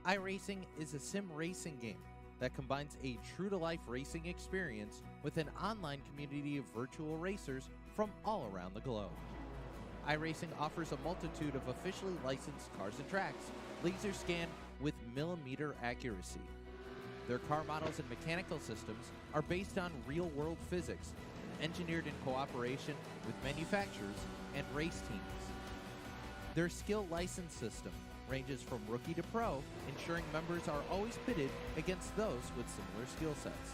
iRacing is a sim racing game that combines a true-to-life racing experience with an online community of virtual racers from all around the globe. iRacing offers a multitude of officially licensed cars and tracks, laser scanned with millimeter accuracy. Their car models and mechanical systems are based on real-world physics, engineered in cooperation with manufacturers and race teams. Their skill license system ranges from rookie to pro, ensuring members are always pitted against those with similar skill sets.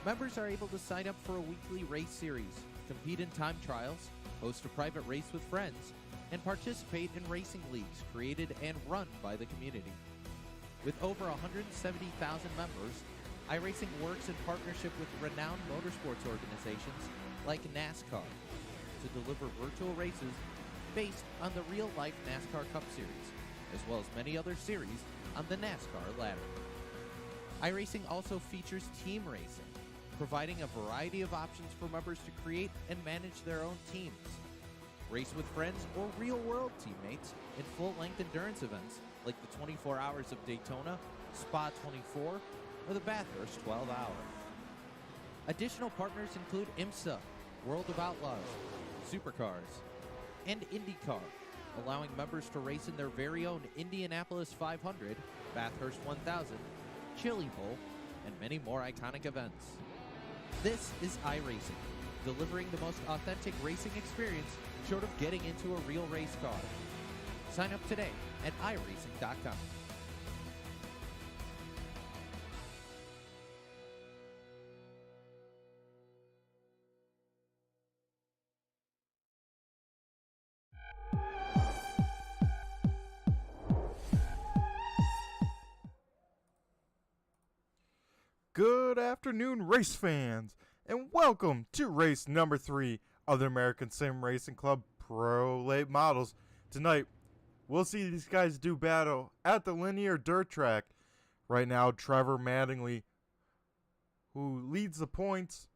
Members are able to sign up for a weekly race series, compete in time trials, host a private race with friends, and participate in racing leagues created and run by the community. With over 170,000 members, iRacing works in partnership with renowned motorsports organizations like NASCAR to deliver virtual races based on the real-life NASCAR Cup Series, as well as many other series on the NASCAR ladder. iRacing also features team racing, providing a variety of options for members to create and manage their own teams. Race with friends or real-world teammates in full-length endurance events like the 24 Hours of Daytona, Spa 24, or the Bathurst 12 Hour. Additional partners include IMSA, World of Outlaws, Supercars, and IndyCar, allowing members to race in their very own Indianapolis 500, Bathurst 1000, Chili Bowl, and many more iconic events. This is iRacing, delivering the most authentic racing experience short of getting into a real race car. Sign up today at iRacing.com. Good afternoon, race fans, and welcome to race number 3 of the American Sim Racing Club Pro Late Models. Tonight, we'll see these guys do battle at the Lanier dirt track. Right now, Trevor Mattingly, who leads the points,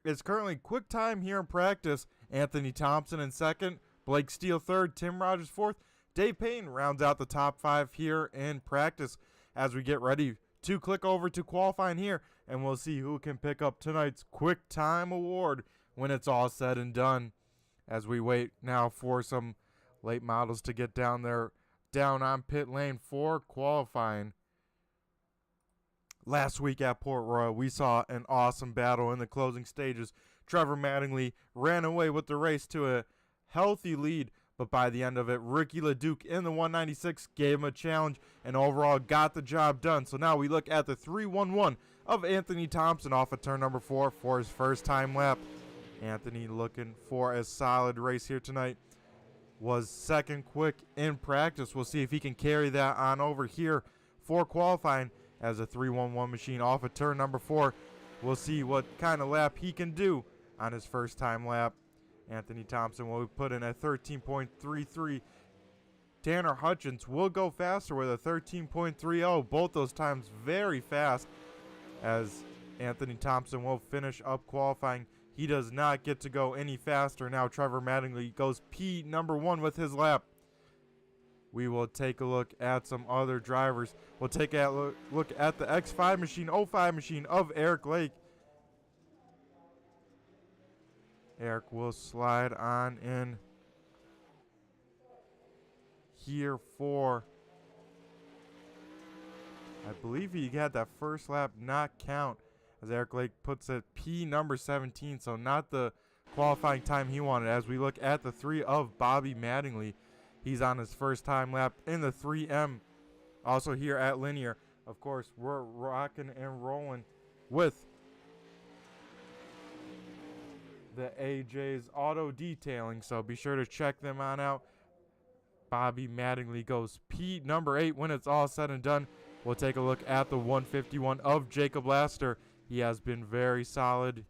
is currently quick time here in practice. Anthony Thompson in second, Blake Steele third, Tim Rogers fourth. Dave Payne rounds out the top 5 here in practice as we get ready to click over to qualifying here, and we'll see who can pick up tonight's quick time award when it's all said and done, as we wait now for some late models to get down there, down on pit lane for qualifying. Last week at Port Royal, we saw an awesome battle in the closing stages. Trevor Mattingly ran away with the race to a healthy lead, but by the end of it, Ricky LeDuc in the 196 gave him a challenge and overall got the job done. So now we look at the 3-1-1 of Anthony Thompson off of turn number 4 for his first time lap. Anthony looking for a solid race here tonight. Was second quick in practice. We'll see if he can carry that on over here for qualifying as a 3-1-1 machine off of turn number 4. We'll see what kind of lap he can do on his first time lap. Anthony Thompson will put in a 13.33. Tanner Hutchins will go faster with a 13.30. Both those times very fast, as Anthony Thompson will finish up qualifying. He does not get to go any faster. Now Trevor Mattingly goes P number 1 with his lap. We will take a look at some other drivers. We'll take a look at the X5 machine, 05 machine of Eric Lake. Eric will slide on in here for, I believe he had that first lap not count, as Eric Lake puts it P number 17, so not the qualifying time he wanted. As we look at the 3 of Bobby Mattingly, he's on his first time lap in the 3M, also here at Lanier. Of course, we're rocking and rolling with the AJ's Auto Detailing, so be sure to check them on out. Bobby Mattingly goes P number 8 when it's all said and done. We'll take a look at the 151 of Jacob Laster. He has been very solid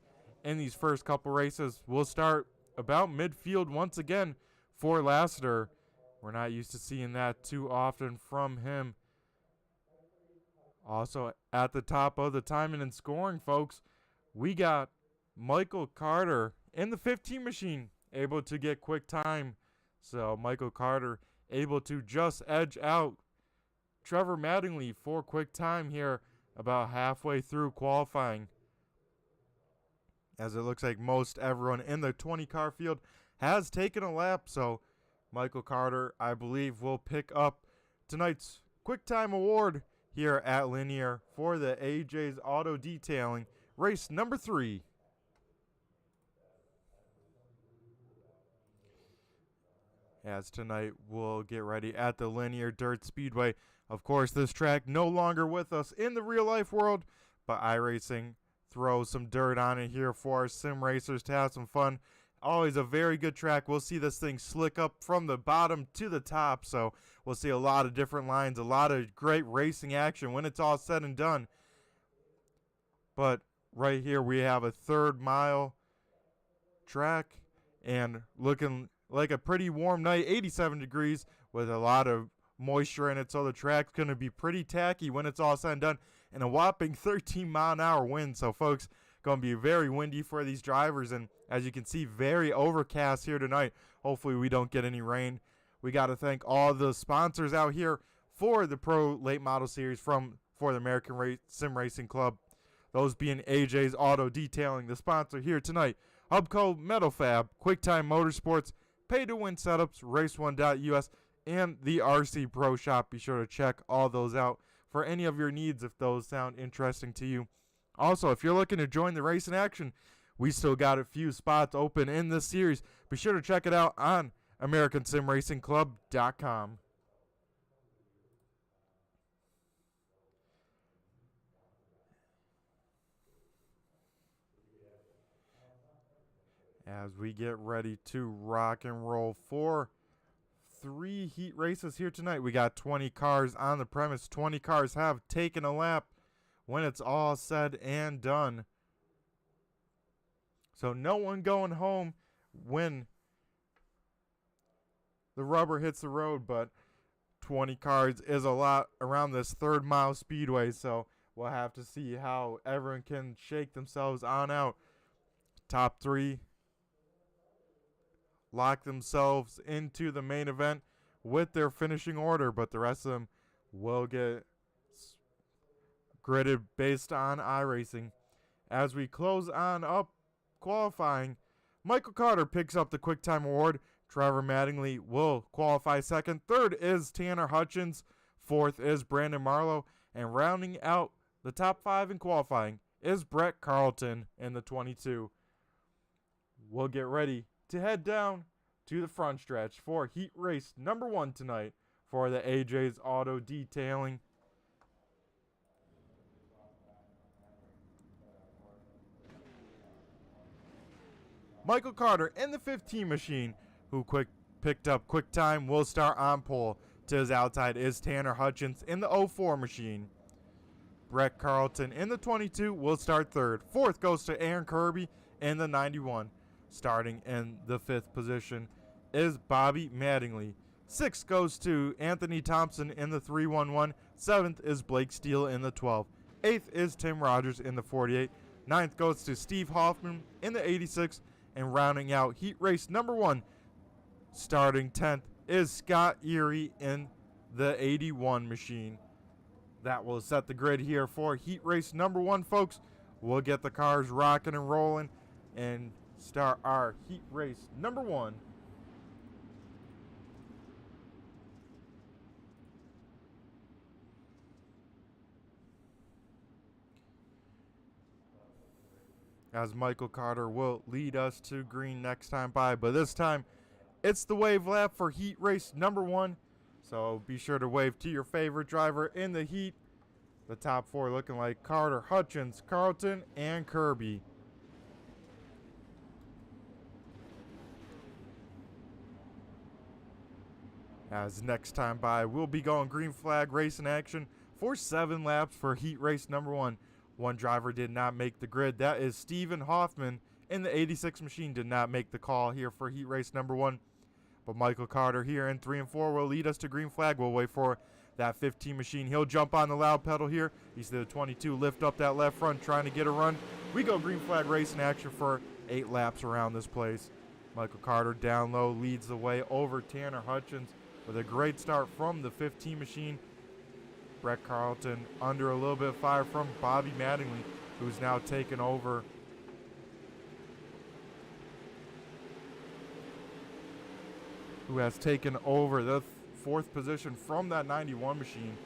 in these first couple races. We'll start about midfield once again for Laster. We're not used to seeing that too often from him. Also at the top of the timing and scoring, folks, we got Michael Carter in the 15 machine, able to get quick time. So Michael Carter able to just edge out Trevor Mattingly for quick time here about halfway through qualifying. As it looks like most everyone in the 20-car field has taken a lap, so Michael Carter, I believe, will pick up tonight's quick time award here at Lanier for the AJ's Auto Detailing, race number 3. As tonight we'll get ready at the Lanier Dirt Speedway. Of course, this track no longer with us in the real-life world, but iRacing throws some dirt on it here for our sim racers to have some fun. Always a very good track. We'll see this thing slick up from the bottom to the top, so we'll see a lot of different lines, a lot of great racing action when it's all said and done. But right here we have a third-mile track and looking like a pretty warm night, 87 degrees with a lot of moisture in it, so the track's going to be pretty tacky when it's all said and done, and a whopping 13-mile-an-hour wind. So, folks, going to be very windy for these drivers, and as you can see, very overcast here tonight. Hopefully we don't get any rain. We got to thank all the sponsors out here for the Pro Late Model Series for the American Sim Racing Club. Those being AJ's Auto Detailing, the sponsor here tonight, Hubco Metal Fab, QuickTime Motorsports, Pay to Win Setups, Race1.us, and the RC Pro Shop. Be sure to check all those out for any of your needs if those sound interesting to you. Also, if you're looking to join the race in action, we still got a few spots open in this series. Be sure to check it out on AmericanSimRacingClub.com. As we get ready to rock and roll for 3 heat races here tonight. We got 20 cars on the premise. 20 cars have taken a lap when it's all said and done. So no one going home when the rubber hits the road, but 20 cars is a lot around this third-mile speedway, so we'll have to see how everyone can shake themselves on out. Top 3 lock themselves into the main event with their finishing order, but the rest of them will get gridded based on iRacing. As we close on up qualifying, Michael Carter picks up the quick time award. Trevor Mattingly will qualify second. Third is Tanner Hutchins. Fourth is Brandon Marlowe. And rounding out the top 5 in qualifying is Brett Carlton in the 22. We'll get ready to head down to the front stretch for heat race number 1 tonight for the AJ's Auto Detailing. Michael Carter in the 15 machine, who picked up quick time, will start on pole. To his outside is Tanner Hutchins in the 04 machine. Brett Carlton in the 22 will start third. Fourth goes to Aaron Kirby in the 91. Starting in the 5th position is Bobby Mattingly. 6th goes to Anthony Thompson in the 311. 7th is Blake Steele in the 12. 8th is Tim Rogers in the 48. 9th goes to Steve Hoffman in the 86. And rounding out heat race number 1, starting 10th, is Scott Erie in the 81 machine. That will set the grid here for heat race number 1, folks. We'll get the cars rocking and rolling and start our heat race number 1. As Michael Carter will lead us to green next time by, but this time it's the wave lap for heat race number 1. So be sure to wave to your favorite driver in the heat. The top 4 looking like Carter, Hutchins, Carlton, and Kirby. As next time by, we'll be going green flag racing action for 7 laps for heat race number 1. One driver did not make the grid. That is Stephen Hoffman in the 86 machine. Did not make the call here for heat race number 1. But Michael Carter here in 3 and 4 will lead us to green flag. We'll wait for that 15 machine. He'll jump on the loud pedal here. He's the 22, lift up that left front, trying to get a run. We go green flag racing action for 8 laps around this place. Michael Carter down low leads the way over Tanner Hutchins with a great start from the 15 machine. Brett Carlton under a little bit of fire from Bobby Mattingly, who's now taken over. Who has taken over the fourth position from that 91 machine.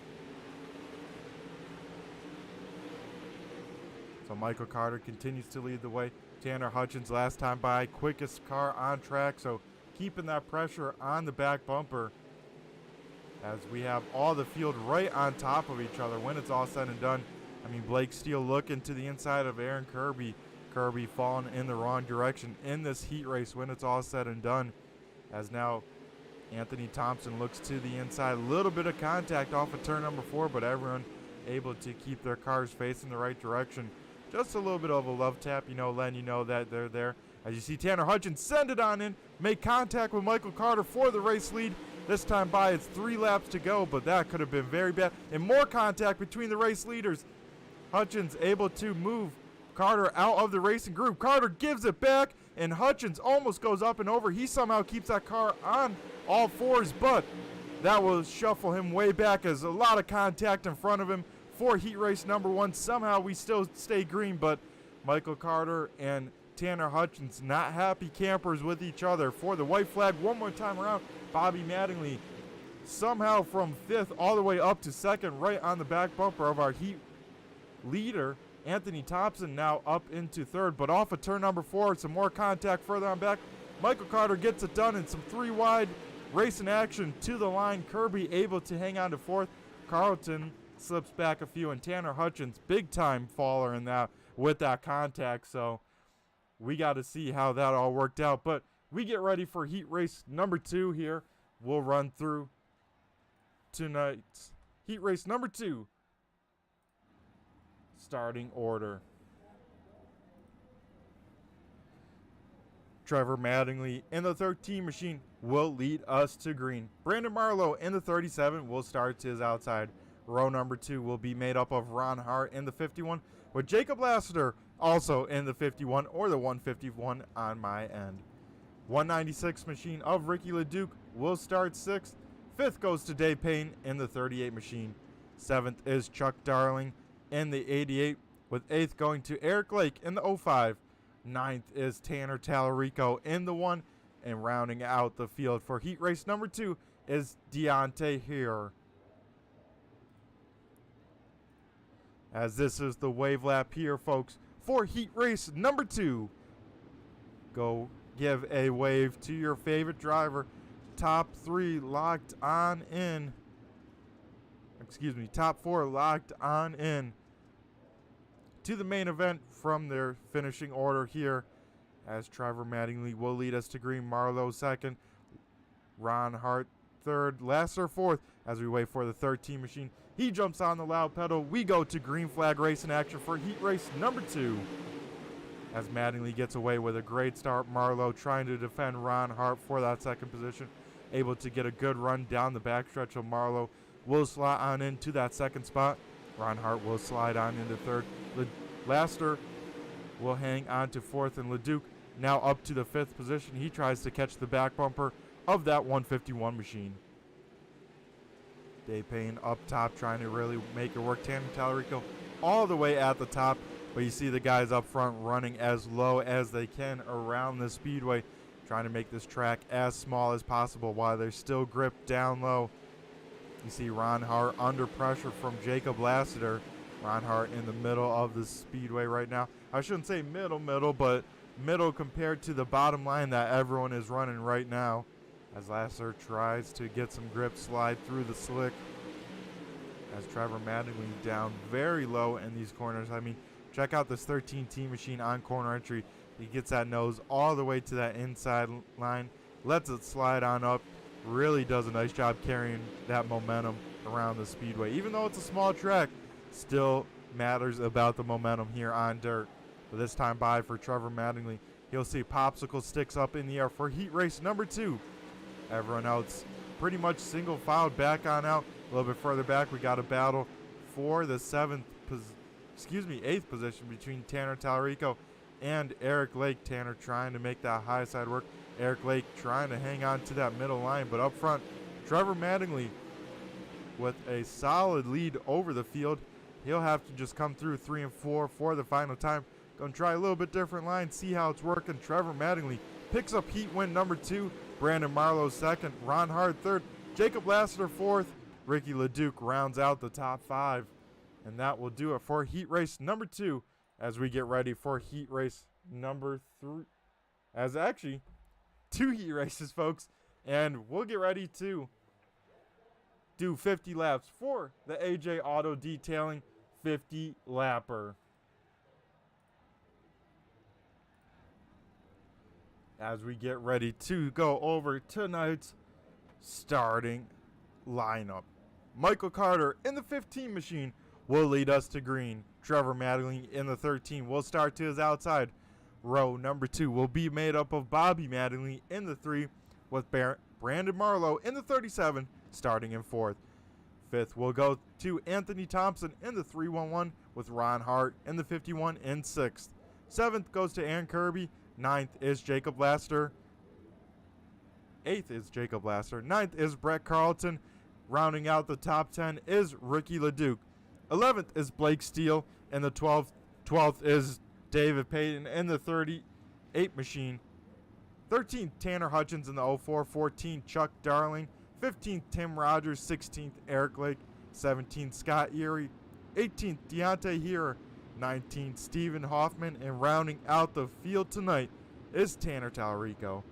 So Michael Carter continues to lead the way. Tanner Hutchins last time by, quickest car on track, so keeping that pressure on the back bumper as we have all the field right on top of each other when it's all said and done. I mean, Blake Steele looking to the inside of Aaron Kirby. Kirby falling in the wrong direction in this heat race when it's all said and done, as now Anthony Thompson looks to the inside. A little bit of contact off of turn number 4, but everyone able to keep their cars facing the right direction. Just a little bit of a love tap, letting you know that they're there. As you see Tanner Hutchins send it on in, make contact with Michael Carter for the race lead. This time by, it's 3 laps to go, but that could have been very bad. And more contact between the race leaders. Hutchins able to move Carter out of the racing group. Carter gives it back, and Hutchins almost goes up and over. He somehow keeps that car on all fours, but that will shuffle him way back as a lot of contact in front of him for heat race number 1. Somehow we still stay green, but Michael Carter and Tanner Hutchins not happy campers with each other for the white flag one more time around. Bobby Mattingly somehow from 5th all the way up to 2nd, right on the back bumper of our heat leader. Anthony Thompson now up into 3rd, but off of turn number 4, some more contact further on back. Michael Carter gets it done in some 3 wide racing action to the line. Kirby able to hang on to 4th. Carlton slips back a few, and Tanner Hutchins, big time faller in that with that contact. So we got to see how that all worked out. But we get ready for heat race number 2 here. We'll run through tonight's heat race number 2 starting order. Trevor Mattingly in the 13 machine will lead us to green. Brandon Marlowe in the 37 will start to his outside. Row number 2 will be made up of Ron Hart in the 51, with Jacob Lassiter also in the 51, or the 151 on my end. 196 machine of Ricky LeDuc will start 6th. 5th goes to Dave Payne in the 38 machine. 7th is Chuck Darling in the 88, with 8th going to Eric Lake in the 05. 9th is Tanner Tallarico in the 1, and rounding out the field for heat race number 2 is Deontay here. As this is the wave lap here, folks, for heat race number 2. Go give a wave to your favorite driver. Top 3 locked on in. Top 4 locked on in to the main event from their finishing order here, as Trevor Mattingly will lead us to green. Marlowe 2nd, Ron Hart 3rd, Lasser 4th, as we wait for the 13 machine. He jumps on the loud pedal. We go to green flag racing action for heat race number 2. As Mattingly gets away with a great start, Marlowe trying to defend Ron Hart for that 2nd position. Able to get a good run down the backstretch of Marlowe. Will slot on into that 2nd spot. Ron Hart will slide on into 3rd. Laster will hang on to 4th, and LeDuc now up to the 5th position. He tries to catch the back bumper of that 151 machine. Dave Payne up top trying to really make it work. Tanner Tallarico all the way at the top, but you see the guys up front running as low as they can around the speedway, trying to make this track as small as possible while they're still gripped down low. You see Ron Hart under pressure from Jacob Lassiter. Ron Hart in the middle of the speedway right now. I shouldn't say middle, but middle compared to the bottom line that everyone is running right now, as Lassiter tries to get some grip, slide through the slick, as Trevor Mattingly down very low in these corners. I mean, check out this 13T machine on corner entry. He gets that nose all the way to that inside line, lets it slide on up, really does a nice job carrying that momentum around the speedway. Even though it's a small track, still matters about the momentum here on dirt. But this time by for Trevor Mattingly, he'll see popsicle sticks up in the air for heat race number 2. Everyone else pretty much single filed back on out. A little bit further back, we got a battle for the 8th position between Tanner Tallarico and Eric Lake. Tanner trying to make that high side work. Eric Lake trying to hang on to that middle line, but up front, Trevor Mattingly with a solid lead over the field. He'll have to just come through 3 and 4 for the final time. Gonna try a little bit different line, see how it's working. Trevor Mattingly picks up heat win number 2. Brandon Marlowe second. Ron Hart third. Jacob Lassiter fourth. Ricky LeDuc rounds out the top 5. And that will do it for heat race number 2 as we get ready for heat race number 3. As actually 2 heat races, folks. And we'll get ready to do 50 laps for the AJ Auto Detailing 50 lapper. As we get ready to go over tonight's starting lineup. Michael Carter in the 15 machine will lead us to green. Trevor Mattingly in the 13 will start to his outside. Row number 2 will be made up of Bobby Mattingly in the 3 with Brandon Marlowe in the 37 starting in 4th. 5th will go to Anthony Thompson in the 311 with Ron Hart in the 51 in 6th. 7th goes to Aaron Kirby. 9th is Jacob Lassiter. 8th is Jacob Lassiter. 9th is Brett Carlton. Rounding out the top 10 is Ricky LeDuc. 11th is Blake Steele in the 12th. 12th is David Payton in the 38 machine. 13th, Tanner Hutchins in the 04. 14th, Chuck Darling. 15th, Tim Rogers. 16th, Eric Lake. 17th, Scott Erie. 18th, Deontay Hearer. 19th, Stephen Hoffman. And rounding out the field tonight is Tanner Tallarico.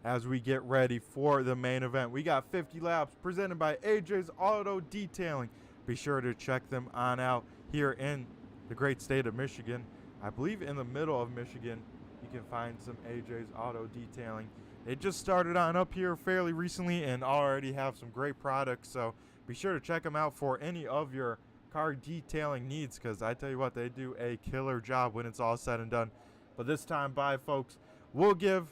As we get ready for the main event, we got 50 laps presented by AJ's Auto Detailing. Be sure to check them on out here in the great state of Michigan. I believe in the middle of Michigan, you can find some AJ's Auto Detailing. They just started on up here fairly recently and already have some great products, so be sure to check them out for any of your car detailing needs, because I tell you what, they do a killer job when it's all said and done. But this time by, folks, we'll give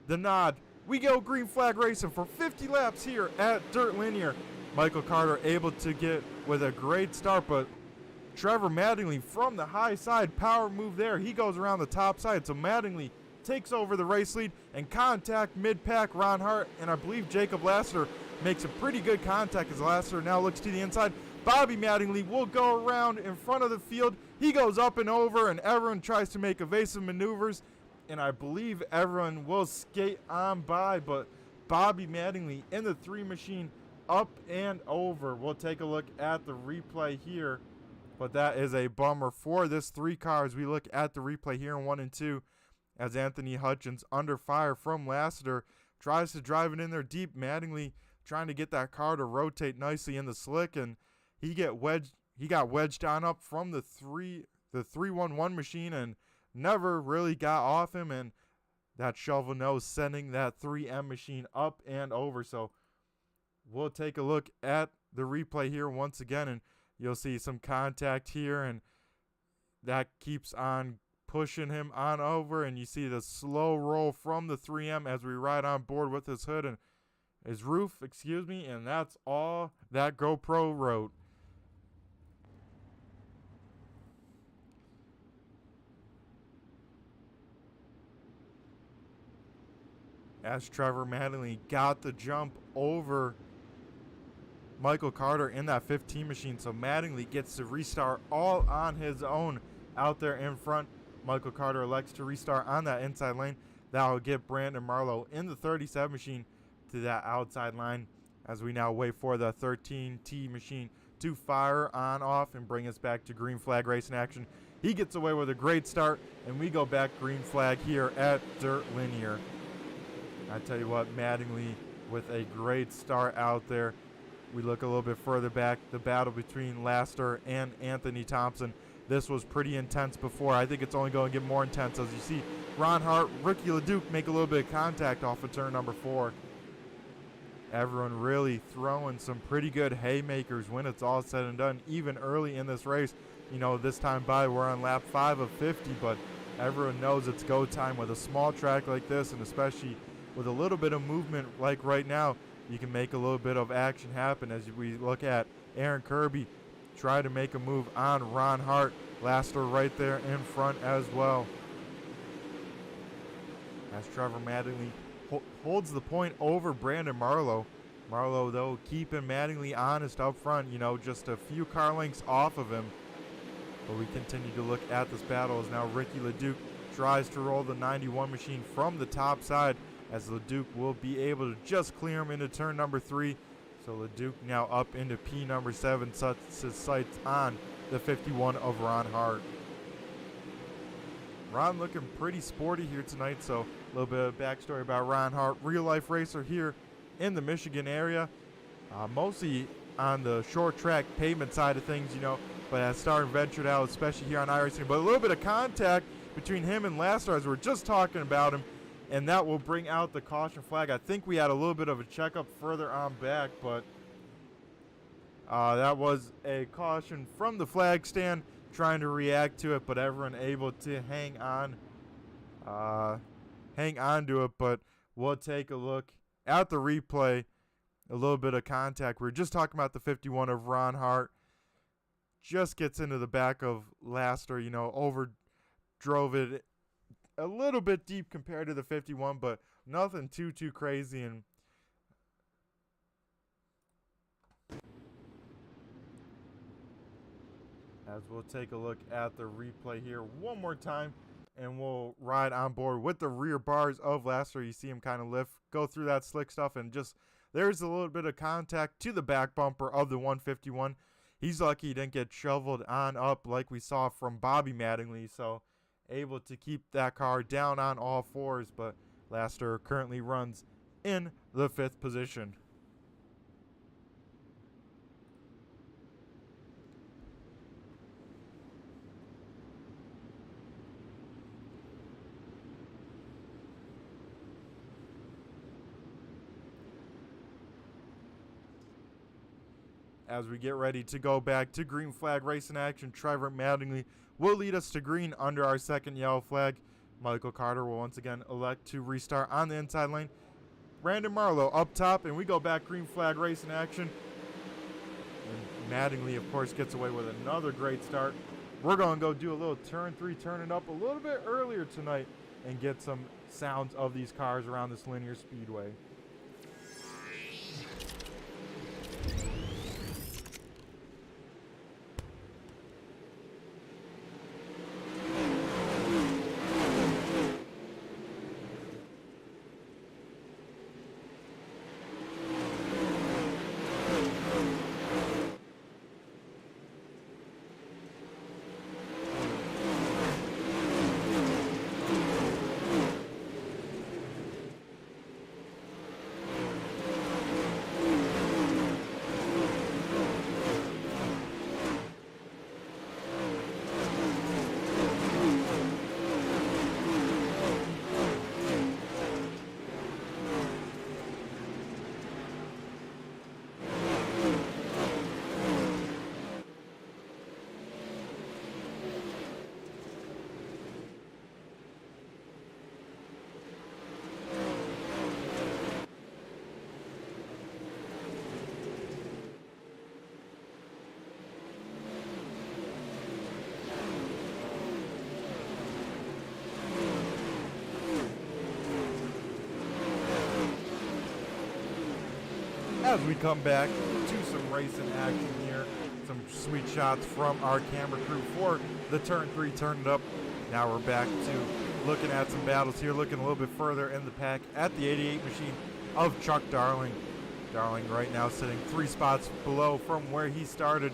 the nod. We go green flag racing for 50 laps here at Dirt Lanier. Michael Carter able to get with a great start, but Trevor Mattingly from the high side, power move there. He goes around the top side, so Mattingly takes over the race lead and contact mid-pack Ron Hart, and I believe Jacob Lassiter makes a pretty good contact as Lassiter now looks to the inside. Bobby Mattingly will go around in front of the field. He goes up and over, and everyone tries to make evasive maneuvers, and I believe everyone will skate on by, but Bobby Mattingly in the 3 machine up and over. We'll take a look at the replay here, but that is a bummer for this 3 car as we look at the replay here in 1 and 2 as Anthony Hutchins under fire from Lassiter tries to drive it in there deep. Mattingly trying to get that car to rotate nicely in the slick, and he got wedged on up from the 311 machine and never really got off him, and that shovel nose sending that 3M machine up and over. So we'll take a look at the replay here once again, and you'll see some contact here, and that keeps on pushing him on over, and you see the slow roll from the 3M as we ride on board with his hood and his roof, and that's all that GoPro wrote. As Trevor Mattingly got the jump over Michael Carter in that 15 machine, so Mattingly gets to restart all on his own out there in front. Michael Carter elects to restart on that inside lane. That will get Brandon Marlowe in the 37 machine to that outside line as we now wait for the 13T machine to fire on off and bring us back to green flag racing action. He gets away with a great start, and we go back green flag here at Dirt Lanier. I tell you what, Mattingly with a great start out there. We look a little bit further back, the battle between Lassiter and Anthony Thompson. This was pretty intense before. I think it's only going to get more intense as you see Ron Hart, Ricky LeDuc make a little bit of contact off of turn number 4. Everyone really throwing some pretty good haymakers when it's all said and done, even early in this race. You know, this time by, we're on lap 5 of 50, but everyone knows it's go time with a small track like this, and especially with a little bit of movement like right now, you can make a little bit of action happen as we look at Aaron Kirby try to make a move on Ron Hart. Lassiter right there in front as well. As Trevor Mattingly holds the point over Brandon Marlowe. Marlowe, though, keeping Mattingly honest up front, you know, just a few car lengths off of him. But we continue to look at this battle as now Ricky LeDuc tries to roll the 91 machine from the top side, as LeDuc will be able to just clear him into turn number 3. So LeDuc now up into P number 7, sets his sights on the 51 of Ron Hart. Ron looking pretty sporty here tonight, so a little bit of backstory about Ron Hart. Real-life racer here in the Michigan area, mostly on the short track pavement side of things, you know, but has started ventured out, especially here on iRacing. But a little bit of contact between him and Lassiter, as we're just talking about him, and that will bring out the caution flag. I think we had a little bit of a checkup further on back, but that was a caution from the flag stand, trying to react to it, but everyone able to hang on to it. But we'll take a look at the replay. A little bit of contact. We were just talking about the 51 of Ron Hart. Just gets into the back of Lassiter, you know, overdrove it a little bit deep compared to the 51, but nothing too crazy. And as we'll take a look at the replay here one more time, and we'll ride on board with the rear bars of Lassiter. You see him kind of lift, go through that slick stuff, and just there's a little bit of contact to the back bumper of the 151. He's lucky he didn't get shoveled on up like we saw from Bobby Mattingly, so able to keep that car down on all fours. But Lassiter currently runs in the 5th position. As we get ready to go back to green flag racing action, Trevor Mattingly will lead us to green under our second yellow flag. Michael Carter will once again elect to restart on the inside lane. Brandon Marlowe up top, and we go back green flag racing action. And Mattingly, of course, gets away with another great start. We're going to go do a little turn 3, turn it up a little bit earlier tonight, and get some sounds of these cars around this Lanier Speedway. As we come back to some racing action here, some sweet shots from our camera crew for the turn 3, turn it up. Now we're back to looking at some battles here, looking a little bit further in the pack at the 88 machine of Chuck Darling. Darling right now sitting 3 spots below from where he started.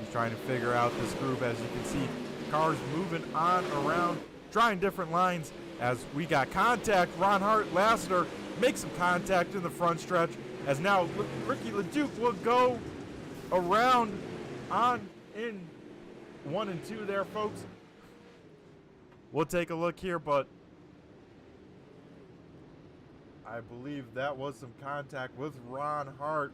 He's trying to figure out this groove. As you can see, cars moving on around, trying different lines. As we got contact, Ron Hart, Lassiter make some contact in the front stretch. As now Ricky LeDuc will go around on in 1 and 2 there, folks. We'll take a look here, but I believe that was some contact with Ron Hart.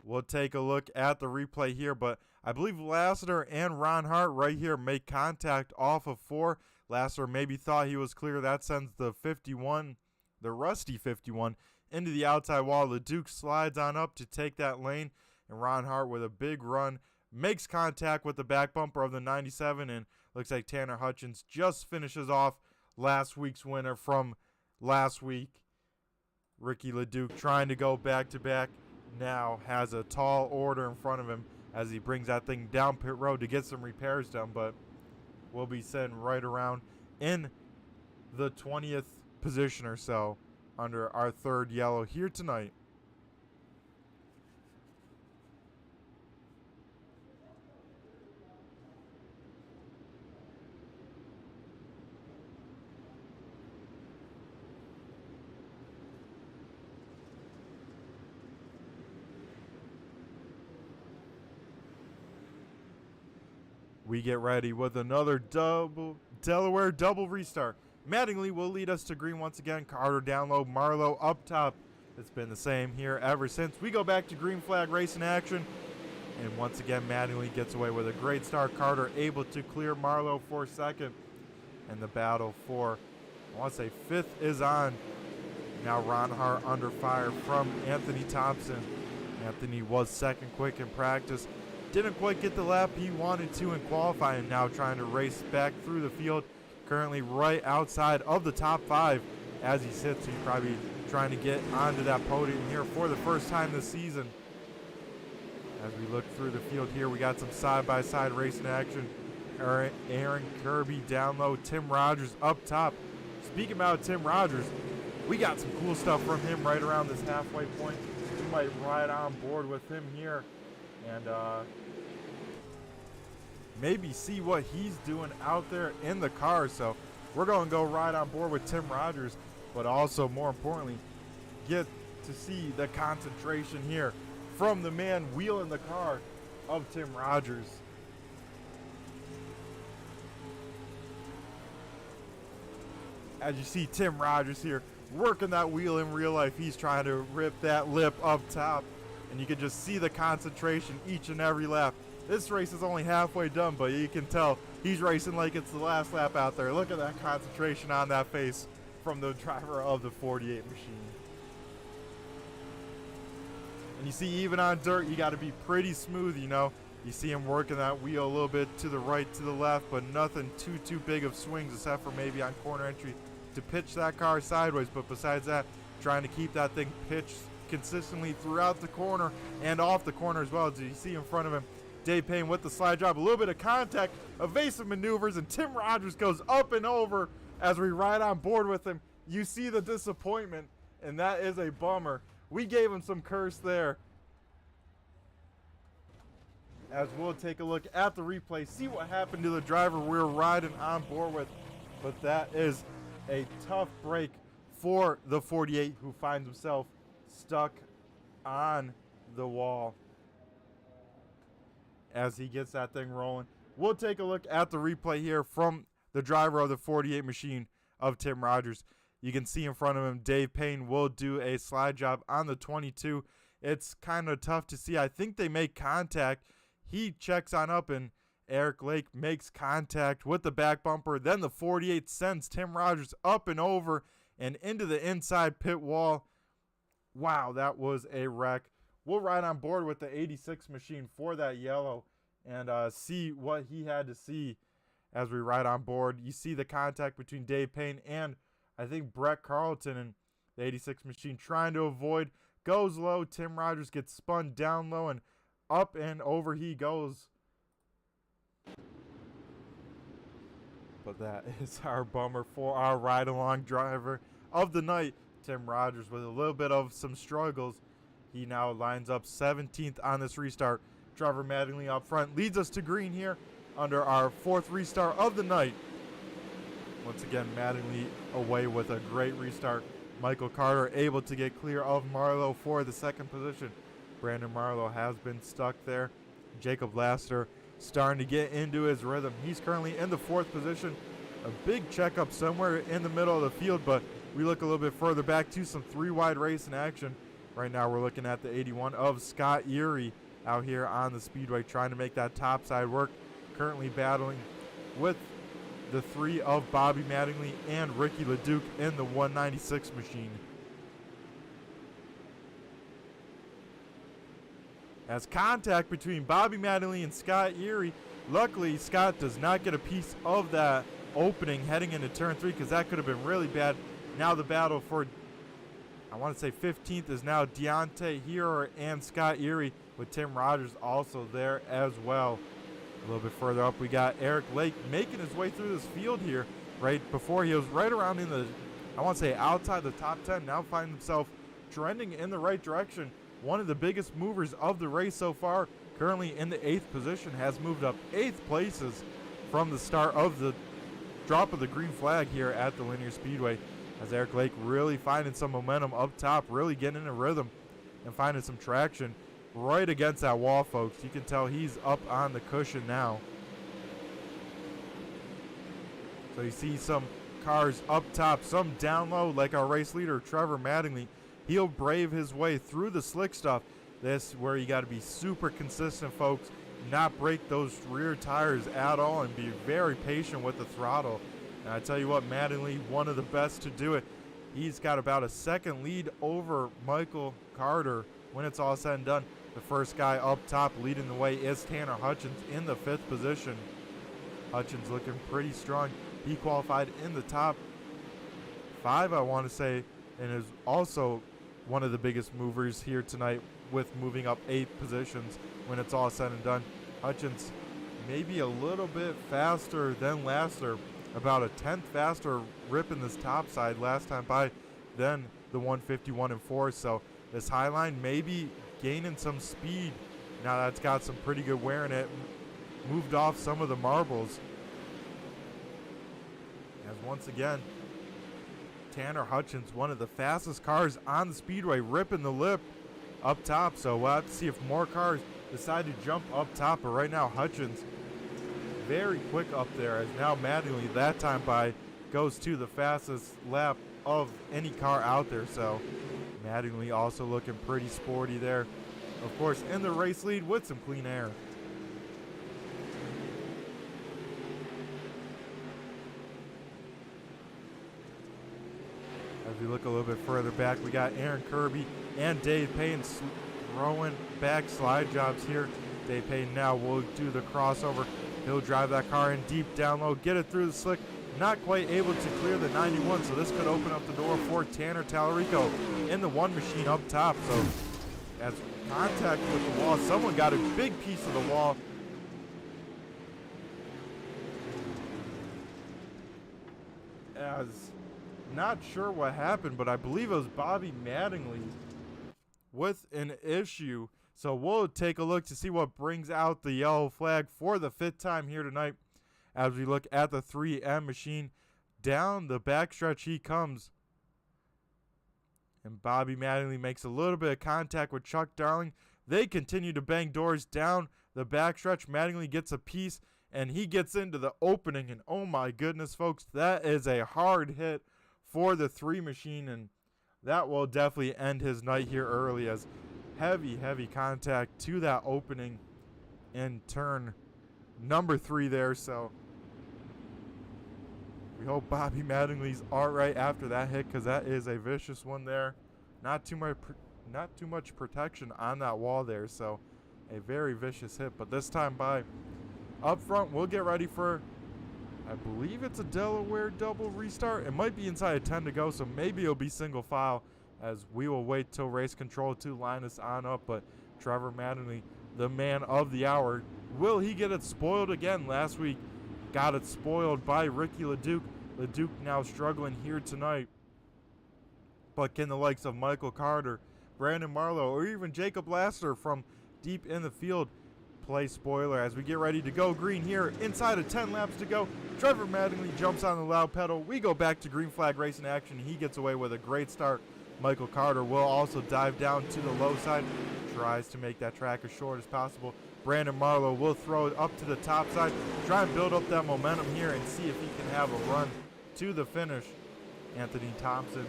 We'll take a look at the replay here, but I believe Lassiter and Ron Hart right here make contact off of 4. Lassiter maybe thought he was clear. That sends the 51, the rusty 51, into the outside wall. LeDuc slides on up to take that lane, and Ron Hart with a big run makes contact with the back bumper of the 97, and looks like Tanner Hutchins just finishes off last week's winner from last week. Ricky LeDuc trying to go back-to-back now has a tall order in front of him as he brings that thing down pit road to get some repairs done, but will be sitting right around in the 20th position or so under our third yellow here tonight. We get ready with another Delaware double restart. Mattingly will lead us to green once again. Carter down low, Marlowe up top. It's been the same here ever since. We go back to green flag racing action. And once again, Mattingly gets away with a great start. Carter able to clear Marlowe for second. And the battle for, I want to say, fifth is on. Now Ron Hart under fire from Anthony Thompson. Anthony was second quick in practice. Didn't quite get the lap he wanted to in qualifying, now trying to race back through the field. Currently right outside of the top 5 as he sits. He's probably trying to get onto that podium here for the first time this season. As we look through the field here, we got some side-by-side racing action. Aaron Kirby down low, Tim Rogers up top. Speaking about Tim Rogers, we got some cool stuff from him right around this halfway point. We might ride on board with him here and maybe see what he's doing out there in the car. So we're going to go ride on board with Tim Rogers, but also more importantly get to see the concentration here from the man wheeling the car of Tim Rogers. As you see Tim Rogers here working that wheel in real life, he's trying to rip that lip up top. And you can just see the concentration each and every lap. This race is only halfway done, but you can tell he's racing like it's the last lap out there. Look at that concentration on that face from the driver of the 48 machine. And you see, even on dirt, you got to be pretty smooth, you know. You see him working that wheel a little bit to the right, to the left, but nothing too big of swings except for maybe on corner entry to pitch that car sideways. But besides that, trying to keep that thing pitched consistently throughout the corner and off the corner as well. As you see in front of him, Dave Payne with the slide job, a little bit of contact, evasive maneuvers, and Tim Rogers goes up and over as we ride on board with him. You see the disappointment, and that is a bummer. We gave him some curse there. As we'll take a look at the replay, see what happened to the driver we're riding on board with. But that is a tough break for the 48, who finds himself stuck on the wall as he gets that thing rolling. We'll take a look at the replay here from the driver of the 48 machine of Tim Rogers. You can see in front of him, Dave Payne will do a slide job on the 22. It's kind of tough to see. I think they make contact. He checks on up, and Eric Lake makes contact with the back bumper. Then the 48 sends Tim Rogers up and over and into the inside pit wall. Wow, that was a wreck. We'll ride on board with the 86 machine for that yellow and see what he had to see as we ride on board. You see the contact between Dave Payne and I think Brett Carlton, and the 86 machine trying to avoid. Goes low. Tim Rogers gets spun down low, and up and over he goes. But that is our bummer for our ride-along driver of the night, Tim Rogers, with a little bit of some struggles. He now lines up 17th on this restart. Trevor Mattingly up front leads us to green here under our fourth restart of the night. Once again, Mattingly away with a great restart. Michael Carter able to get clear of Marlowe for the second position. Brandon Marlowe has been stuck there. Jacob Laster starting to get into his rhythm. He's currently in the fourth position. A big checkup somewhere in the middle of the field, but we look a little bit further back to some three-wide race in action. Right now we're looking at the 81 of Scott Erie out here on the Speedway trying to make that top side work. Currently battling with the three of Bobby Mattingly and Ricky LeDuc in the 196 machine. As contact between Bobby Mattingly and Scott Erie. Luckily, Scott does not get a piece of that opening heading into turn 3 because that could have been really bad. Now the battle for, I want to say 15th, is now Deontay Hero and Scott Erie, with Tim Rogers also there as well. A little bit further up, we got Eric Lake making his way through this field here. Right before, he was right around in the, I want to say outside the top 10, now finding himself trending in the right direction. One of the biggest movers of the race so far, currently in the 8th position, has moved up 8th places from the start of the drop of the green flag here at the Lanier Speedway, as Eric Lake really finding some momentum up top, really getting in a rhythm and finding some traction right against that wall, folks. You can tell he's up on the cushion now. So you see some cars up top, some down low, like our race leader, Trevor Mattingly. He'll brave his way through the slick stuff. This where you got to be super consistent, folks. Not break those rear tires at all and be very patient with the throttle. And I tell you what, Mattingly, one of the best to do it. He's got about a second lead over Michael Carter when it's all said and done. The first guy up top leading the way is Tanner Hutchins in the 5th position. Hutchins looking pretty strong. He qualified in the top 5, I want to say, and is also one of the biggest movers here tonight with moving up 8 positions when it's all said and done. Hutchins maybe a little bit faster than last year, about a 10th faster ripping this top side last time by than the 151 and 4. So this high line maybe gaining some speed. Now that's got some pretty good wear in it. Moved off some of the marbles. As once again, Tanner Hutchins, one of the fastest cars on the speedway, ripping the lip up top. So we'll have to see if more cars decide to jump up top. But right now, Hutchins very quick up there, as now Mattingly, that time by, goes to the fastest lap of any car out there. So Mattingly also looking pretty sporty there. Of course, in the race lead with some clean air. As we look a little bit further back, we got Aaron Kirby and Dave Payne throwing back slide jobs here. Dave Payne now will do the crossover. He'll drive that car in deep down low, get it through the slick. Not quite able to clear the 91, so this could open up the door for Tanner Tallarico in the 1 machine up top. So as contact with the wall, someone got a big piece of the wall. As not sure what happened, but I believe it was Bobby Mattingly with an issue. So we'll take a look to see what brings out the yellow flag for the 5th time here tonight. As we look at the 3M machine, down the backstretch he comes. And Bobby Mattingly makes a little bit of contact with Chuck Darling. They continue to bang doors down the backstretch. Mattingly gets a piece, and he gets into the opening. And oh my goodness, folks, that is a hard hit for the 3 machine. And that will definitely end his night here early, as heavy contact to that opening in turn number 3 there. So we hope Bobby Mattingly's all right after that hit, because that is a vicious one there. Not too much protection on that wall there, so a very vicious hit. But this time by up front, we'll get ready for, I believe it's a Delaware double restart. It might be inside of 10 to go, so maybe it'll be single file, as we will wait till race control to line us on up. But Trevor Mattingly, the man of the hour, will he get it spoiled again? Last week got it spoiled by Ricky LeDuc. LeDuc now struggling here tonight. But can the likes of Michael Carter, Brandon Marlowe, or even Jacob Laster from deep in the field play spoiler? As we get ready to go green here, inside of 10 laps to go, Trevor Mattingly jumps on the loud pedal. We go back to green flag racing action. He gets away with a great start. Michael Carter will also dive down to the low side, tries to make that track as short as possible. Brandon Marlowe will throw it up to the top side, try and build up that momentum here and see if he can have a run to the finish. Anthony Thompson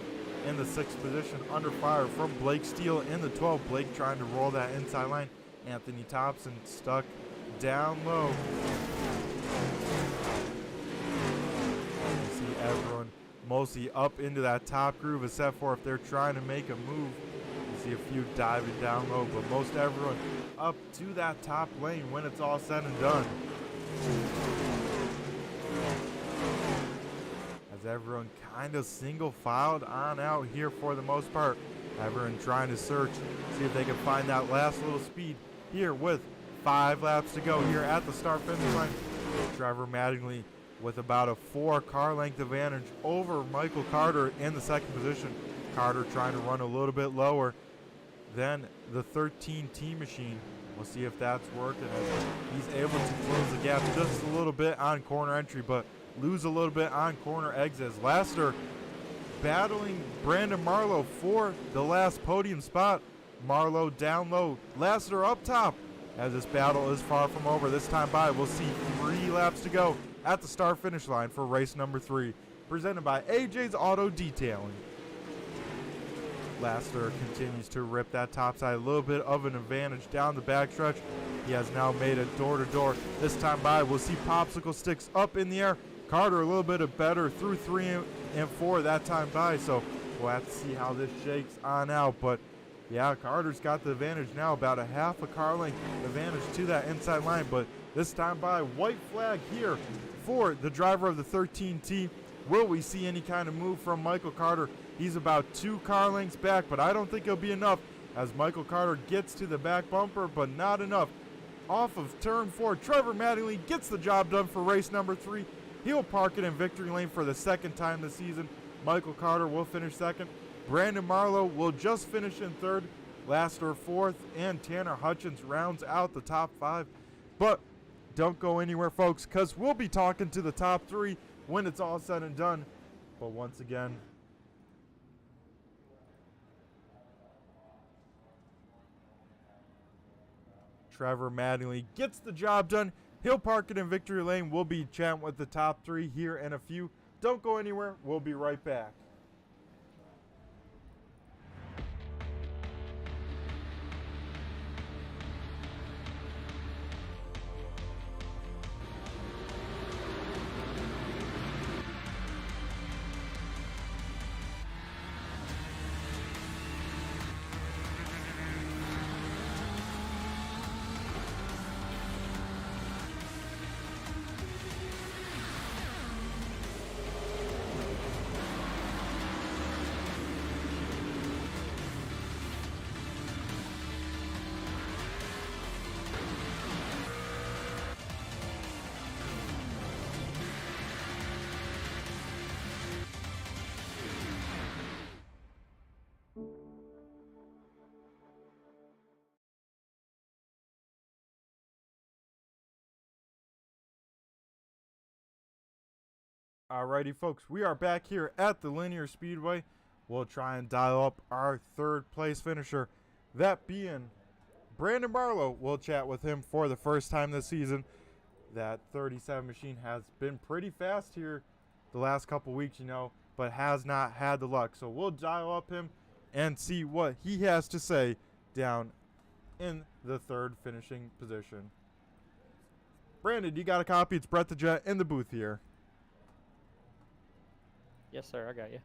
in the 6th position, under fire from Blake Steele in the 12. Blake trying to roll that inside line. Anthony Thompson stuck down low. You see everyone mostly up into that top groove, except for if they're trying to make a move. You see a few diving down low, but most everyone up to that top lane when it's all said and done. As everyone kind of single filed on out here for the most part. Everyone trying to search, see if they can find that last little speed here with 5 laps to go here at the start finish line. Trevor Mattingly with about a 4 car length advantage over Michael Carter in the second position. Carter trying to run a little bit lower than the 13 team machine. We'll see if that's working as he's able to close the gap just a little bit on corner entry, but lose a little bit on corner exits. Lassiter battling Brandon Marlowe for the last podium spot. Marlowe down low, Lassiter up top. As this battle is far from over this time by, we'll see 3 laps to go at the start finish line for race number 3, presented by AJ's Auto Detailing. Lassiter continues to rip that top side, a little bit of an advantage down the backstretch. He has now made it door-to-door. This time by, we'll see popsicle sticks up in the air. Carter a little bit of better through 3 and 4 that time by, so we'll have to see how this shakes on out. But yeah, Carter's got the advantage now, about a half a car length advantage to that inside line. But this time by, white flag here for the driver of the 13T. Will we see any kind of move from Michael Carter? He's about 2 car lengths back, but I don't think it'll be enough as Michael Carter gets to the back bumper, but not enough. Off of turn 4, Trevor Mattingly gets the job done for race number 3. He'll park it in victory lane for the second time this season. Michael Carter will finish second. Brandon Marlowe will just finish in third. Lassiter fourth, and Tanner Hutchins rounds out the top 5. But don't go anywhere, folks, because we'll be talking to the top 3 when it's all said and done. But once again, Trevor Mattingly gets the job done. He'll park it in victory lane. We'll be chatting with the top 3 here in a few. Don't go anywhere. We'll be right back. Alrighty, folks, we are back here at the Lanier Speedway. We'll try and dial up our 3rd place finisher, that being Brandon Marlowe. We'll chat with him for the first time this season. That 37 machine has been pretty fast here the last couple weeks, but has not had the luck. So we'll dial up him and see what he has to say down in the 3rd finishing position. Brandon, you got a copy? It's Brett the Jet in the booth here. Yes, sir. I got you.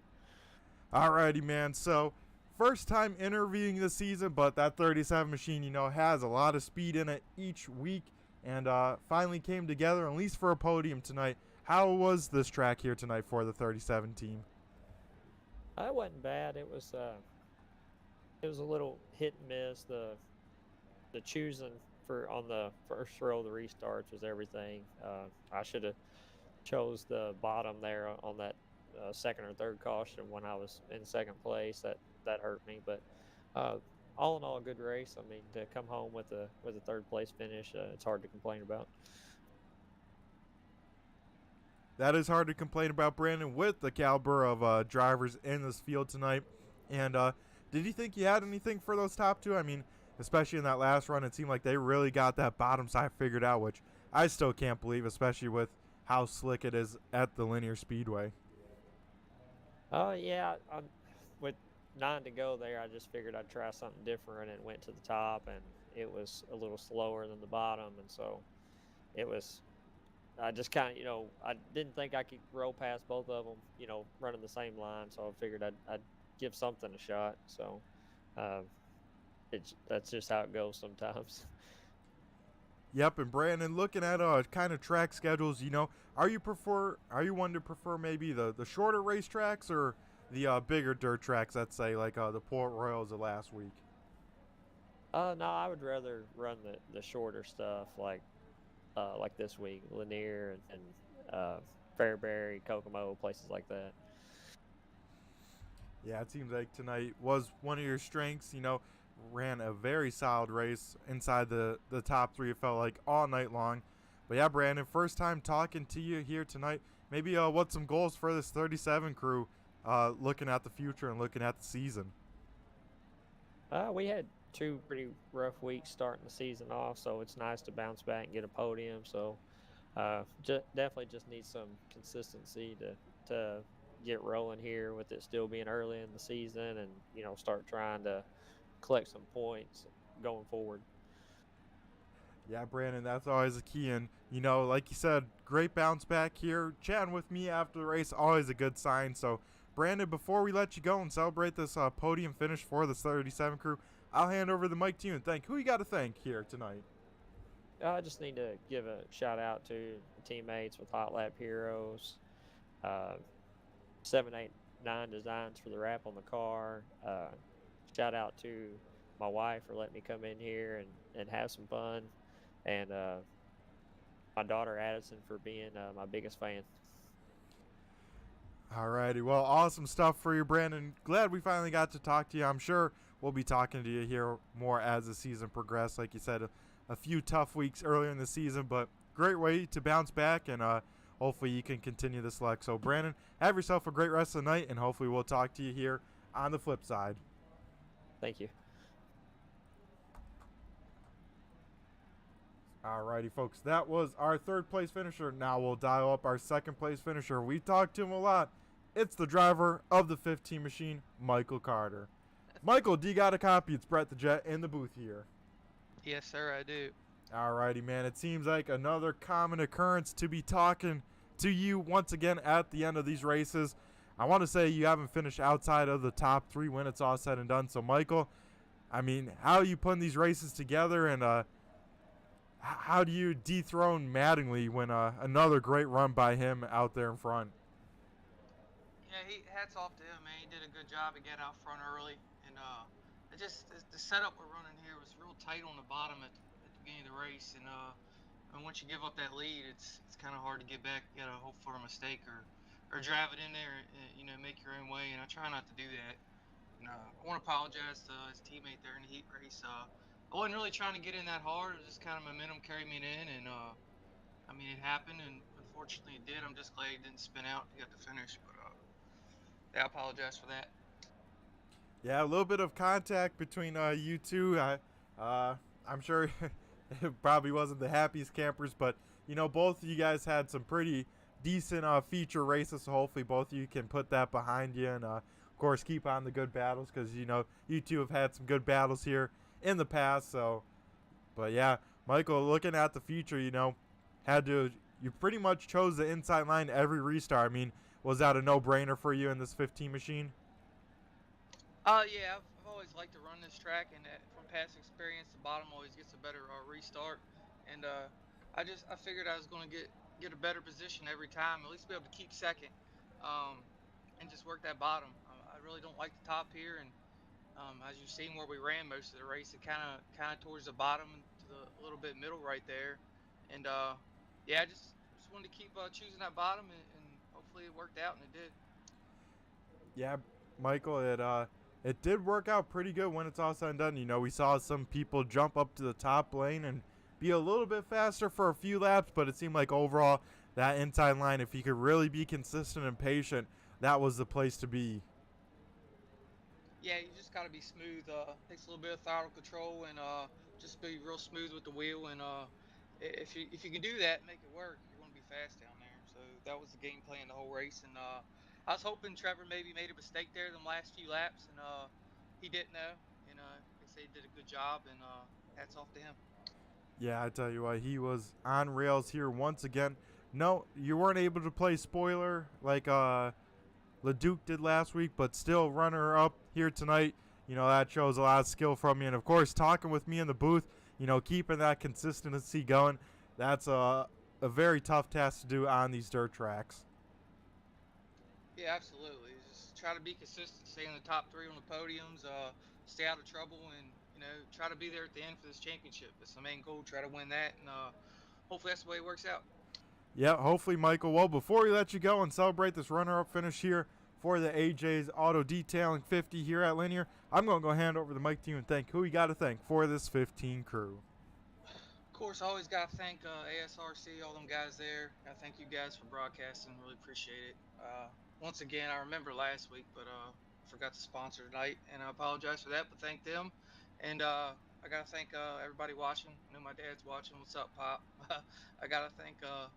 Alrighty, man. So, first time interviewing this season, but that 37 machine, has a lot of speed in it each week, and finally came together, at least for a podium tonight. How was this track here tonight for the 37 team? It wasn't bad. It was a little hit and miss. The choosing for on the first row of the restarts was everything. I should have chose the bottom there on that second or third caution when I was in second place. That hurt me, but all in all, a good race. I mean, to come home with a 3rd place finish, it's hard to complain about. That is hard to complain about, Brandon, with the caliber of drivers in this field tonight. And did you think you had anything for those top 2? I mean, especially in that last run, it seemed like they really got that bottom side figured out, which I still can't believe, especially with how slick it is at the Lanier Speedway. Yeah, with 9 to go there, I just figured I'd try something different and went to the top, and it was a little slower than the bottom, and so it was, I just kind of, I didn't think I could roll past both of them, running the same line, so I figured I'd give something a shot. So that's just how it goes sometimes. Yep, and Brandon, looking at kind of track schedules, are you one to prefer maybe the shorter racetracks or the bigger dirt tracks? Let's say like the Port Royals of last week. No, I would rather run the shorter stuff like this week, Lanier and Fairbury, Kokomo, places like that. Yeah, it seems like tonight was one of your strengths. Ran a very solid race inside the top three. It felt like all night long. But yeah, Brandon, first time talking to you here tonight. Maybe what's some goals for this 37 crew, looking at the future and looking at the season? We had 2 pretty rough weeks starting the season off, so it's nice to bounce back and get a podium. So definitely just need some consistency to get rolling here with it still being early in the season, and start trying to collect some points going forward. Yeah, Brandon, that's always a key. And, like you said, great bounce back here. Chatting with me after the race, always a good sign. So, Brandon, before we let you go and celebrate this podium finish for the 37 crew, I'll hand over the mic to you and thank who you got to thank here tonight. I just need to give a shout out to the teammates with Hot Lap Heroes, 789 Designs for the wrap on the car. Shout out to my wife for letting me come in here and have some fun, and my daughter Addison for being my biggest fan. Alrighty, well, awesome stuff for you, Brandon. Glad we finally got to talk to you. I'm sure we'll be talking to you here more as the season progresses. Like you said, a few tough weeks earlier in the season, but great way to bounce back, and hopefully you can continue this luck. So, Brandon, have yourself a great rest of the night, and hopefully we'll talk to you here on the flip side. Thank you. Alrighty, folks, that was our third place finisher. Now we'll dial up our second place finisher. We talked to him a lot. It's the driver of the 15 machine, Michael Carter. Michael, do you got a copy? It's Brett the Jet in the booth here. Yes, sir, I do. Alrighty, man. It seems like another common occurrence to be talking to you once again at the end of these races. I want to say you haven't finished outside of the top 3 when it's all said and done. So, Michael, I mean, how are you putting these races together, and how do you dethrone Mattingly when another great run by him out there in front? Yeah, hats off to him, man. He did a good job to get out front early, and the setup we're running here was real tight on the bottom at the beginning of the race, and once you give up that lead, it's kind of hard to get back. You gotta hope for a mistake or drive it in there, and make your own way. And I try not to do that. And I want to apologize to his teammate there in the heat race. I wasn't really trying to get in that hard. It was just kind of momentum carried me in, and I mean, it happened, and unfortunately it did. I'm just glad he didn't spin out to get the finish, but yeah, I apologize for that. Yeah, a little bit of contact between you two. I'm sure it probably wasn't the happiest campers, but both of you guys had some pretty decent feature races, so hopefully both of you can put that behind you, and of course keep on the good battles, because you two have had some good battles here in the past. So, but yeah, Michael, looking at the future, you pretty much chose the inside line every restart. I mean, was that a no-brainer for you in this 15 machine? Yeah, I've always liked to run this track, and from past experience, the bottom always gets a better restart. And I figured I was going to get a better position every time, at least be able to keep second, and just work that bottom. I really don't like the top here, and as you've seen where we ran most of the race, it kind of towards the bottom to the a little bit middle right there. And yeah, I just wanted to keep choosing that bottom, and hopefully it worked out, and it did. Yeah, Michael, it did work out pretty good when it's all said and done. We saw some people jump up to the top lane and be a little bit faster for a few laps, but it seemed like overall that inside line, if you could really be consistent and patient, that was the place to be. Yeah, you just got to be smooth. Takes a little bit of throttle control, and just be real smooth with the wheel. And if you can do that, make it work, you're going to be fast down there. So that was the game plan the whole race. And I was hoping Trevor maybe made a mistake there the last few laps, and he didn't know. And they say he did a good job, and hats off to him. Yeah, I tell you what, he was on rails here once again. No, you weren't able to play spoiler like LeDuc did last week, but still runner up here tonight. that shows a lot of skill from you. And, of course, talking with me in the booth, keeping that consistency going, that's a very tough task to do on these dirt tracks. Yeah, absolutely. Just try to be consistent, stay in the top 3 on the podiums, stay out of trouble, and try to be there at the end for this championship. That's the main goal. Try to win that, and hopefully that's the way it works out. Yeah, hopefully, Michael. Well, before we let you go and celebrate this runner-up finish here for the AJ's Auto Detailing 50 here at Lanier, I'm going to go hand over the mic to you and thank who you got to thank for this 15 crew. Of course, I always got to thank ASRC, all them guys there. I thank you guys for broadcasting. Really appreciate it. Once again, I remember last week, but forgot to sponsor tonight, and I apologize for that, but thank them. And I got to thank everybody watching. I know my dad's watching. What's up, Pop? I got to thank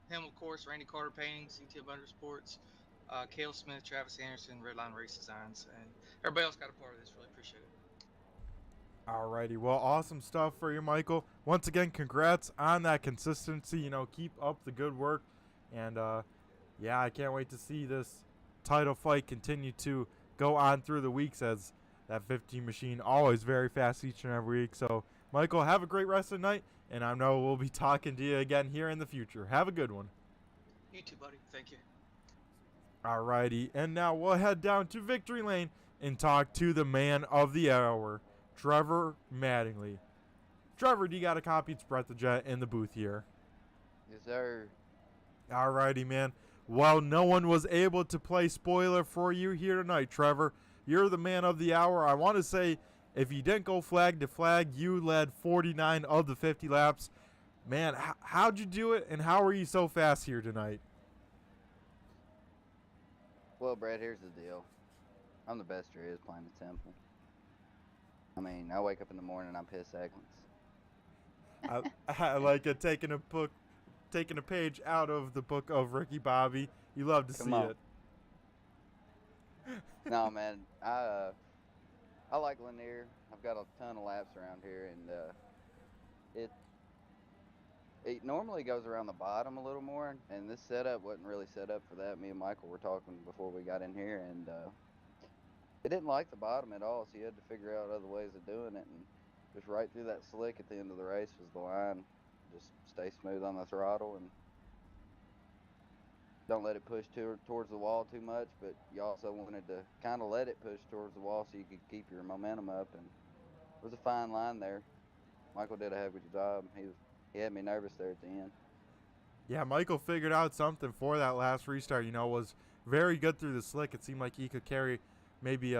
him, of course, Randy Carter Painting, CT Motorsports, Cale Smith, Travis Anderson, Redline Race Designs, and everybody else got a part of this. Really appreciate it. Alrighty, well, awesome stuff for you, Michael. Once again, congrats on that consistency. Keep up the good work. And, yeah, I can't wait to see this title fight continue to go on through the weeks, as that 15 machine always very fast each and every week. So, Michael, have a great rest of the night, and I know we'll be talking to you again here in the future. Have a good one. You too, buddy. Thank you. Alrighty, and now we'll head down to Victory Lane and talk to the man of the hour, Trevor Mattingly. Trevor, do you got a copy of Brett the Jet in the booth here? Yes, sir. Alrighty, man. Well, no one was able to play spoiler for you here tonight, Trevor. You're the man of the hour. I want to say, if you didn't go flag to flag, you led 49 of the 50 laps. Man, how'd you do it, and how are you so fast here tonight? Well, Brett, here's the deal. I'm the best there is playing the Temple. I mean, I wake up in the morning and I'm pissed seconds. I like it, taking a page out of the book of Ricky Bobby. You love to see it. No, man, I like Lanier. I've got a ton of laps around here, and it normally goes around the bottom a little more, and this setup wasn't really set up for that. Me and Michael were talking before we got in here, and it didn't like the bottom at all, so you had to figure out other ways of doing it, and just right through that slick at the end of the race was the line. Just stay smooth on the throttle and don't let it push towards the wall too much, but you also wanted to kind of let it push towards the wall so you could keep your momentum up, and it was a fine line there. Michael did a heck of a job. He had me nervous there at the end. Yeah, Michael figured out something for that last restart. Was very good through the slick. It seemed like he could carry maybe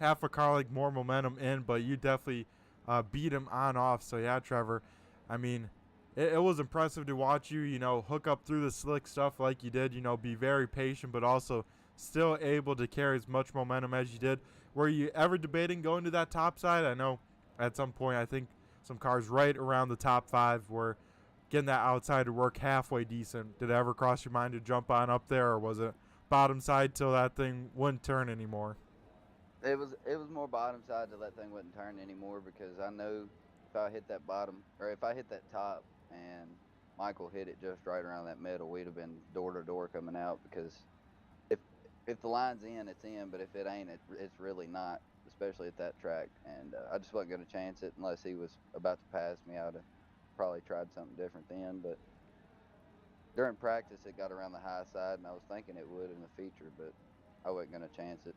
half a car like more momentum in, but you definitely beat him on off. So yeah, Trevor, I mean, it was impressive to watch you, hook up through the slick stuff like you did, be very patient, but also still able to carry as much momentum as you did. Were you ever debating going to that top side? I know at some point, I think some cars right around the top 5 were getting that outside to work halfway decent. Did it ever cross your mind to jump on up there, or was it bottom side till that thing wouldn't turn anymore? It was more bottom side till that thing wouldn't turn anymore, because I know if I hit that bottom, or if I hit that top and Michael hit it just right around that middle, we'd have been door to door coming out, because if the line's in, it's in, but if it ain't, it's really not, especially at that track. And I just wasn't going to chance it unless he was about to pass me. I would have probably tried something different then, but during practice it got around the high side, and I was thinking it would in the feature, but I wasn't going to chance it.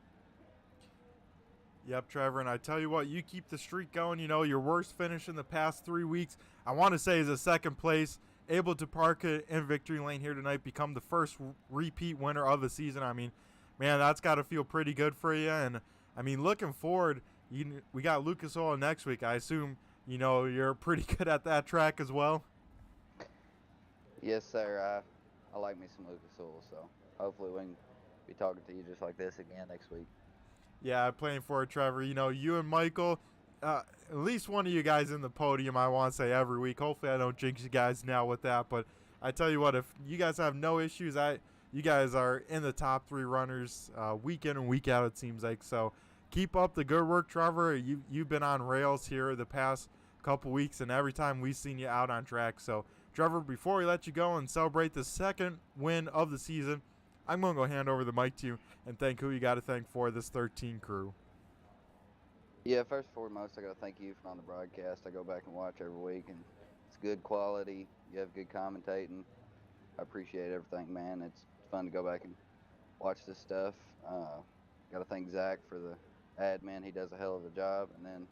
Yep, Trevor, and I tell you what, you keep the streak going. Your worst finish in the past 3 weeks, I want to say, is a second place. Able to park it in Victory Lane here tonight, become the first repeat winner of the season. I mean, man, that's got to feel pretty good for you. And, I mean, looking forward, we got Lucas Oil next week. I assume, you're pretty good at that track as well. Yes, sir. I like me some Lucas Oil, so hopefully we can be talking to you just like this again next week. Yeah, playing for it, Trevor. You and Michael, at least one of you guys in the podium, I want to say, every week. Hopefully I don't jinx you guys now with that. But I tell you what, if you guys have no issues, you guys are in the top 3 runners week in and week out, it seems like. So keep up the good work, Trevor. You've been on rails here the past couple weeks, and every time we've seen you out on track. So, Trevor, before we let you go and celebrate the second win of the season, I'm going to go hand over the mic to you and thank who you got to thank for this 13 crew. Yeah, first and foremost, I got to thank you for on the broadcast. I go back and watch every week, and it's good quality. You have good commentating. I appreciate everything, man. It's fun to go back and watch this stuff. Got to thank Zach for the admin. He does a hell of a job. And then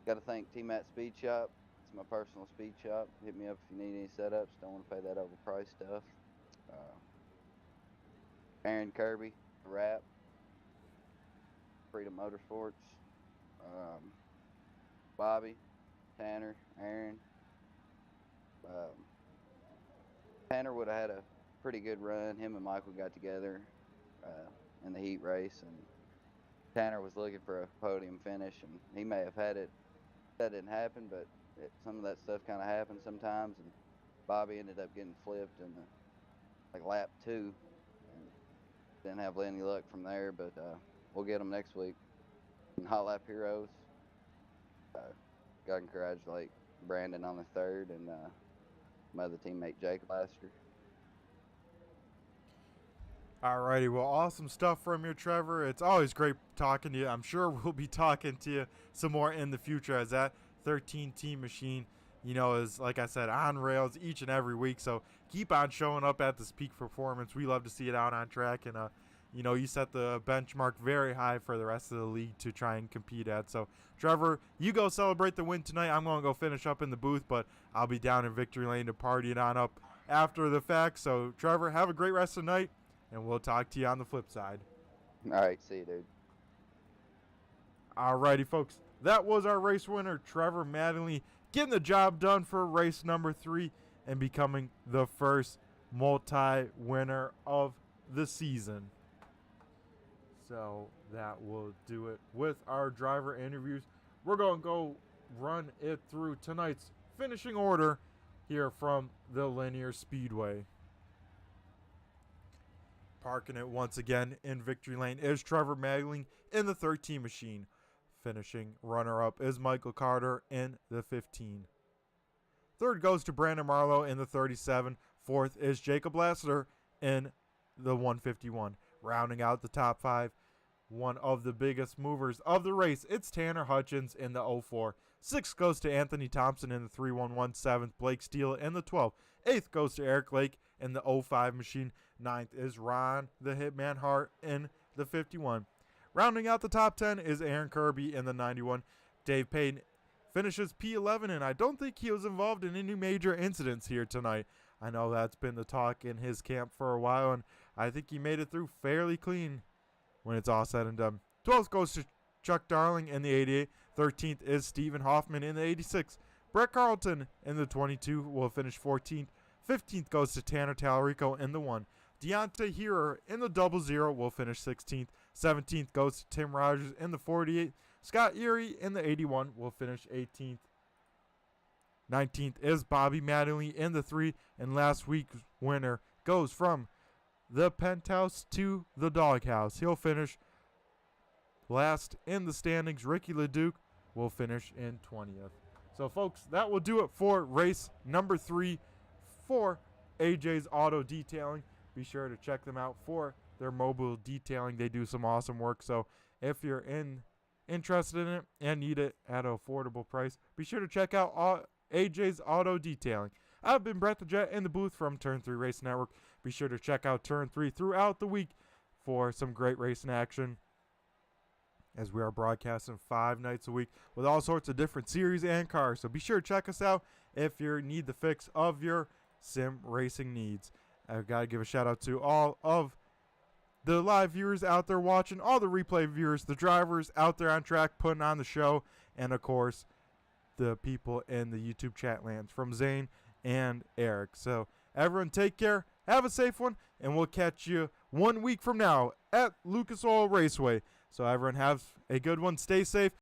got to thank T-Matt Speed Shop. It's my personal speed shop. Hit me up if you need any setups. Don't want to pay that overpriced stuff. Aaron Kirby, Rap, Freedom Motorsports, Bobby, Tanner, Aaron. Tanner would have had a pretty good run. Him and Michael got together in the heat race, and Tanner was looking for a podium finish, and he may have had it. That didn't happen, but some of that stuff kind of happens sometimes, and Bobby ended up getting flipped in the lap 2, and didn't have any luck from there, but we'll get them next week. And Hot Lap Heroes, got to congratulate Brandon on the 3rd, and my other teammate Jake Laster. Alrighty, well, awesome stuff from you, Trevor. It's always great talking to you. I'm sure we'll be talking to you some more in the future, as that 13-team machine, is, like I said, on rails each and every week. So keep on showing up at this peak performance. We love to see it out on track, and you set the benchmark very high for the rest of the league to try and compete at. So, Trevor, you go celebrate the win tonight. I'm going to go finish up in the booth, but I'll be down in Victory Lane to party it on up after the fact. So, Trevor, have a great rest of the night, and we'll talk to you on the flip side. All right, see you, dude. All righty, folks. That was our race winner, Trevor Mattingly, getting the job done for race number 3 and becoming the first multi-winner of the season. So that will do it with our driver interviews. We're going to go run it through tonight's finishing order here from the Lanier Speedway. Parking it once again in Victory Lane is Trevor Magling in the 13 machine. Finishing runner-up is Michael Carter in the 15. Third goes to Brandon Marlowe in the 37. Fourth is Jacob Lassiter in the 151. Rounding out the top 5, one of the biggest movers of the race, it's Tanner Hutchins in the 04. Sixth goes to Anthony Thompson in the 311. Seventh, Blake Steele in the 12. Eighth goes to Eric Lake in the 05 machine. Ninth is Ron the Hitman Hart in the 51. Rounding out the top 10 is Aaron Kirby in the 91. Dave Payton finishes P11, and I don't think he was involved in any major incidents here tonight. I know that's been the talk in his camp for a while, and I think he made it through fairly clean when it's all said and done. 12th goes to Chuck Darling in the 88. 13th is Stephen Hoffman in the 86. Brett Carlton in the 22 will finish 14th. 15th goes to Tanner Talarico in the 1. Deontay Hearer in the 00 will finish 16th. 17th goes to Tim Rogers in the 48. Scott Erie in the 81 will finish 18th. 19th is Bobby Mattingly in the 3. And last week's winner goes from the penthouse to the doghouse. He'll finish last in the standings. Ricky LeDuc will finish in 20th. So, folks, that will do it for race number 3 for AJ's Auto Detailing. Be sure to check them out for their mobile detailing. They do some awesome work. So if you're interested in it and need it at an affordable price, be sure to check out AJ's Auto Detailing. I've been Brett the Jet in the booth from Turn 3 Race Network. Be sure to check out Turn 3 throughout the week for some great racing action, as we are broadcasting 5 nights a week with all sorts of different series and cars. So be sure to check us out if you need the fix of your sim racing needs. I've got to give a shout out to all of the live viewers out there watching, all the replay viewers, the drivers out there on track putting on the show, and of course the people in the YouTube chat lands from Zane and Eric. So everyone take care, have a safe one, and we'll catch you 1 week from now at Lucas Oil Raceway. So everyone have a good one, stay safe.